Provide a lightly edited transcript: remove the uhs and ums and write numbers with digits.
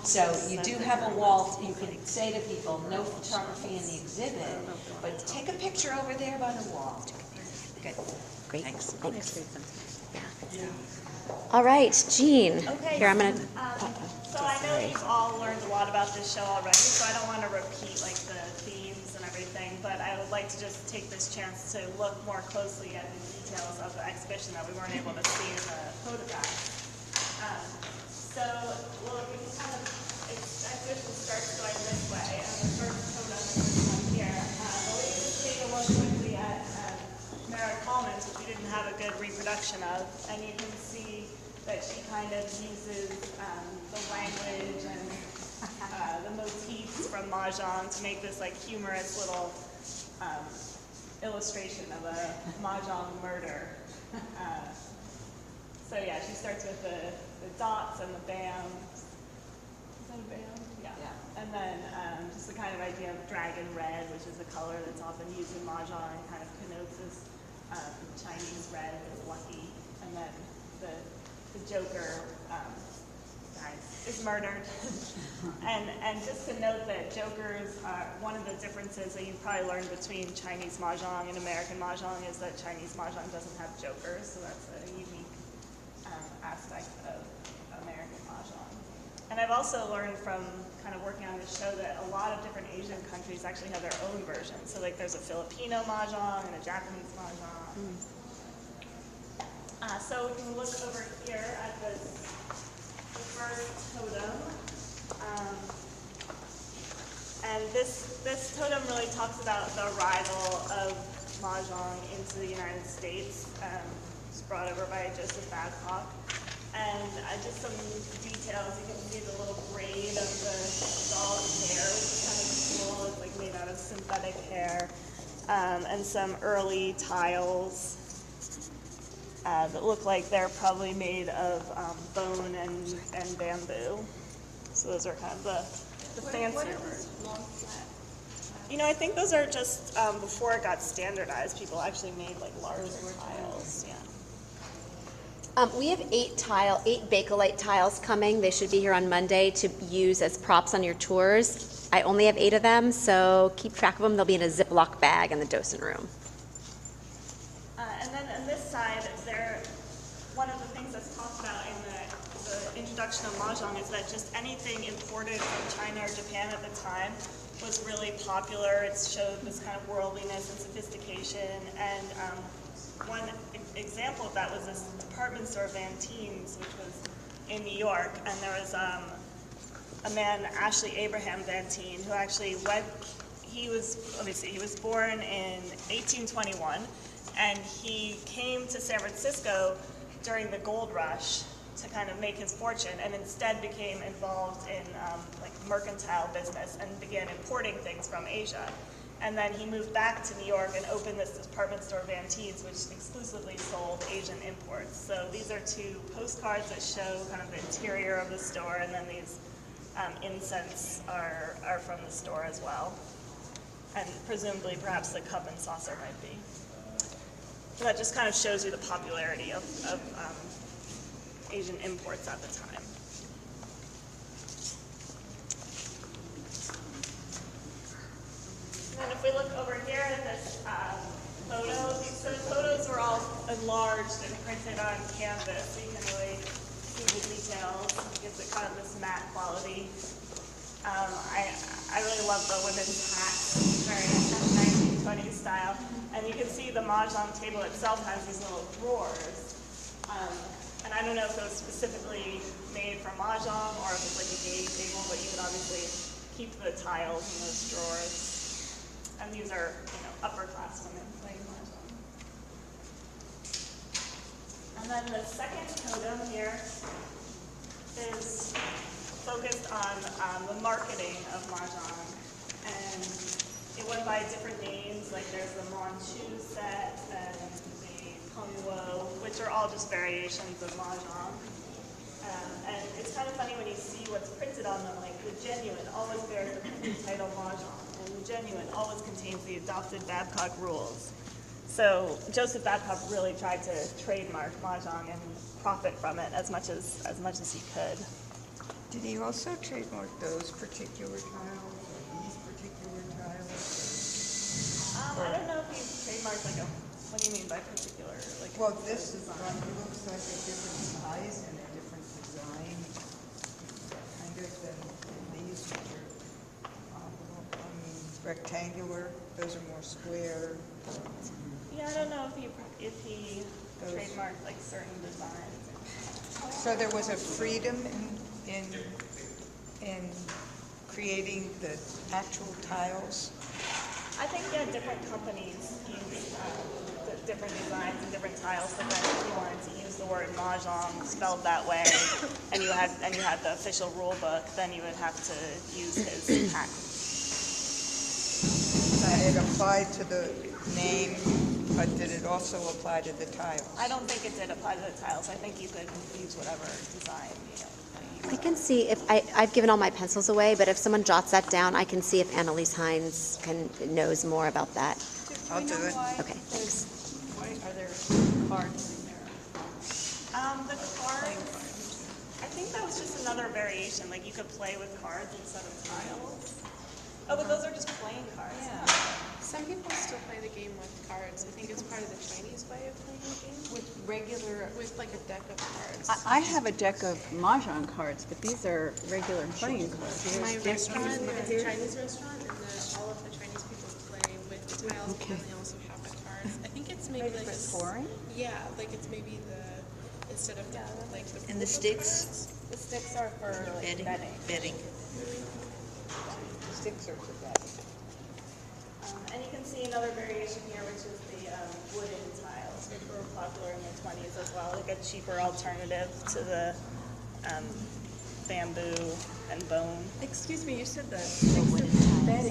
So you do have a wall, you can say to people, no photography in the exhibit, but take a picture over there by the wall. Good. Great. Thanks. Yeah. All right, Jean. Okay. Here, I'm going to... So I know you've all learned a lot about this show already, so I don't want to repeat like the themes and everything, but I would like to just take this chance to look more closely at the details of the exhibition that we weren't able to see in the photographs. So, well, we can kind of, exhibition starts going this way, and the first photo is this one here. But we can just take a look quickly at Mara Coleman's, which we didn't have a good reproduction of, and you can see that she kind of uses the language and the motifs from Mahjong to make this like humorous little illustration of a Mahjong murder. So yeah, she starts with the dots and the bam. Is that a bam? Yeah. And then just the kind of idea of dragon red, which is a color that's often used in Mahjong and kind of connotes this Chinese red is lucky. And then the Joker is murdered. and just to note that Jokers are one of the differences that you've probably learned between Chinese Mahjong and American Mahjong is that Chinese Mahjong doesn't have Jokers, so that's a unique aspect of American Mahjong. And I've also learned from kind of working on this show that a lot of different Asian countries actually have their own versions. So like there's a Filipino Mahjong and a Japanese Mahjong. So we can look over here at the first totem. And this totem really talks about the arrival of Mahjong into the United States. It's brought over by Joseph Babcock. And just some details, you can see the little braid of the doll's hair, which is kind of cool. It's like made out of synthetic hair. And some early tiles that look like they're probably made of bone and bamboo. So those are kind of the fancier versions. You know, I think those are just before it got standardized, people actually made like larger tiles. Yeah. We have 8 Bakelite tiles coming. They should be here on Monday to use as props on your tours. I only have 8 of them, so keep track of them. They'll be in a Ziploc bag in the docent room. And then on this side, one of the things that's talked about in the introduction of Mahjong is that just anything imported from China or Japan at the time was really popular. It showed this kind of worldliness and sophistication. And one example of that was this department store, Vantine's, which was in New York. And there was a man, Ashley Abraham Vantine, who actually he was born in 1821. And he came to San Francisco during the gold rush to kind of make his fortune, and instead became involved in like mercantile business and began importing things from Asia. And then he moved back to New York and opened this department store, Vantine's, which exclusively sold Asian imports. So these are 2 postcards that show kind of the interior of the store, and then these incense are from the store as well. And presumably, perhaps the cup and saucer might be. So that just kind of shows you the popularity of Asian imports at the time. And then if we look over here at this photo, so the photos were all enlarged and printed on canvas, so you can really see the details. It gives it kind of this matte quality. I really love the women's hats, very 1920s style. And you can see the Mahjong table itself has these little drawers. And I don't know if it was specifically made for Mahjong or if it's like a game table, but you can obviously keep the tiles in those drawers. And these are, upper class women playing Mahjong. And then the second totem here is focused on the marketing of Mahjong. And it went by different names, like there's the Manchu set and the Pengwo, which are all just variations of Mahjong. And it's kind of funny when you see what's printed on them, like the genuine always bears the printed title Mahjong, and the genuine always contains the adopted Babcock rules. So Joseph Babcock really tried to trademark Mahjong and profit from it as much as he could. Did he also trademark those particular tiles or these particular tiles? I don't know if you trademarked like a, what do you mean by particular? Like, Well, this is one looks like a different size and a different design, kind of than these, which are rectangular. Those are more square. yeah, I don't know if he Those- trademarked like certain designs. So there was a freedom in creating the actual tiles. I think, yeah, different companies use different designs and different tiles, but then if you wanted to use the word mahjong spelled that way, and you had the official rule book, then you would have to use his patent. And it applied to the name, but did it also apply to the tiles? I don't think it did apply to the tiles. I think you could use whatever design, you know. I can see if, I've given all my pencils away, but if someone jots that down, I can see if Annalise Hines knows more about that. I'll do it. Okay, thanks. Why are there cards in there? The cards, I think that was just another variation. Like you could play with cards instead of tiles. Oh, but those are just playing cards. Yeah. Some people still play the game with cards. I think it's part of the Chinese way of playing the game. With regular, With like a deck of cards. I have a deck of mahjong cards, but these are regular playing cards. My There's restaurant different- is a Chinese restaurant, and all of the Chinese people play with the tiles, but then they also have the cards. I think it's maybe Maybe like for scoring? Yeah, like it's maybe instead of like the And the rules of sticks? The sticks are for like betting. Sticks are for that. And you can see another variation here, which is the wooden tiles, which were popular in the 20s as well, like a cheaper alternative to the bamboo and bone. Excuse me, you said the wooden sticks of tiles. betting